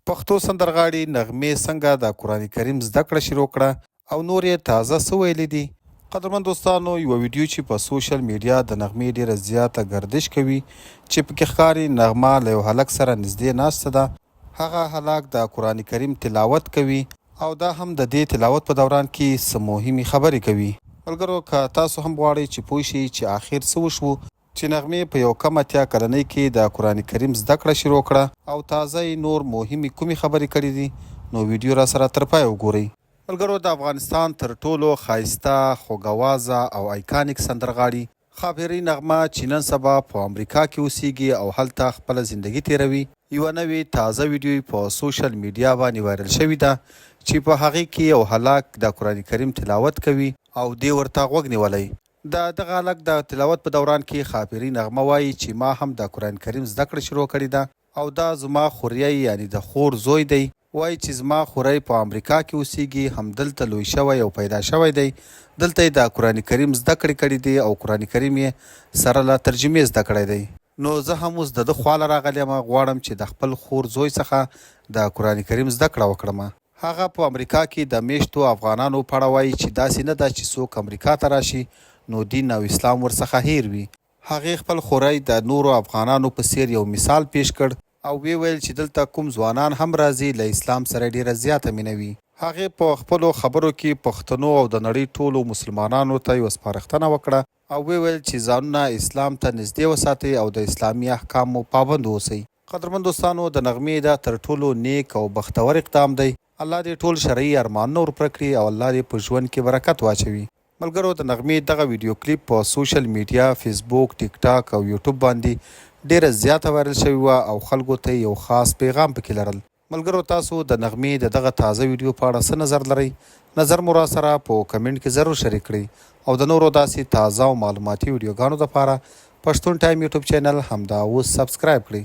پښتو سندرغاړي نغمې څنګه د قرآن کریم زده کړه شروع کړه او نور یې تازه څه ویلي دي. قدرمن دوستانو، یوه ویډیو چې په سوشل میډیا د نغمې ډیره زیاته گردش کوي چې پکې ښکاري نغمه له یو هلک سره نږدې ناسته ده. هغه هلک د قرآن کریم تلاوت کوي او دا هم د دې تلاوت په دوران کې څه مهمې خبرې کوي. ملګرو، که تاسو هم غواړئ چې پوه شئ چې آخر څه وشو چې نغمې په یو کم اتیا کلنۍ کې د قرآن کریم زده کړه شروع کړه او تازه یې نور مهمې کومې خبرې کړې دي، نو ویډیو را سره تر پایه وګورئ. ملګرو، د افغانستان تر ټولو ښایسته، خوږوازه او ایکانیک سندرغاړي ښاپیرۍ نغمه چې نن سبا په امریکا کې اوسیږي او هلته خپله زندگی تیروي، یوه نوې تازه ویډیو په سوشل میډیا باندې وایرل شوې ده چې په هغې کې یو هلک د قرآن کریم تلاوت کوي او دې ورته غوږ نیولی. د دغه هلک د تلاوت په دوران کې ښاپیرۍ نغمه وایي چې ما هم د قرآن کریم زده کړه شروع کړې ده او دا زما خوریی یعنی د خور زوی دی. وایي چې زما خوری په امریکا کې اوسیږي، همدلته لوی شوی او پیدا شوی دی، دلته یې د قرآن کریم زده کړې کړي دي او قرآن کریم یې سره له ترجمې زده کړی دی. نو زه هم اوس د ده خواله راغلی یم، غواړم چې د خپل خور زوی څخه د قرآن کریم زده کړه وکړم. هغه په امریکا کې د میشتو افغانانو په اړه وایي چې داسې نه ده چې څوک امریکا ته راشي نو دین او اسلام ورڅخه هیر وي. هغې خپل خوری د نورو افغانانو په څیر یو مثال پیش کړ او وی ویل چې دلته کوم ځوانان هم راځي له اسلام سره ډیره زیاته مینه وي. هغې په خپلو خبرو کې پښتنو او د نړۍ ټولو مسلمانانو ته یوه سپارښتنه وکړه او وی ویل چې ځانونه اسلام ته نږدې وساتئ او د اسلامي احکامو پابند اوسئ. قدرمن دوستانو، د نغمې دا تر ټولو نیک او بختور اقدام دی. الله دې ټول شرعي ارمانونه ورپوره کړي او الله دې په ژوند کې برکت واچوي. ملګرو، د نغمې دغه ویډیو کلیپ په سوشل میډیا، فیسبوک، ټیک ټاک او یوټیوب باندې ډیره زیاته وایرل شوې وه او خلکو ته یو خاص پیغام پکې لرل. ملګرو، تاسو د نغمې د دغه تازه ویډیو په اړه څه نظر لرئ؟ نظر مو را سره په کمنټ کې ضرور شریک کړئ او د نورو داسې تازه او معلوماتي ویډیوګانو لپاره پښتون ټایم یوټیوب چینل همدا اوس سبسکرایب کړئ.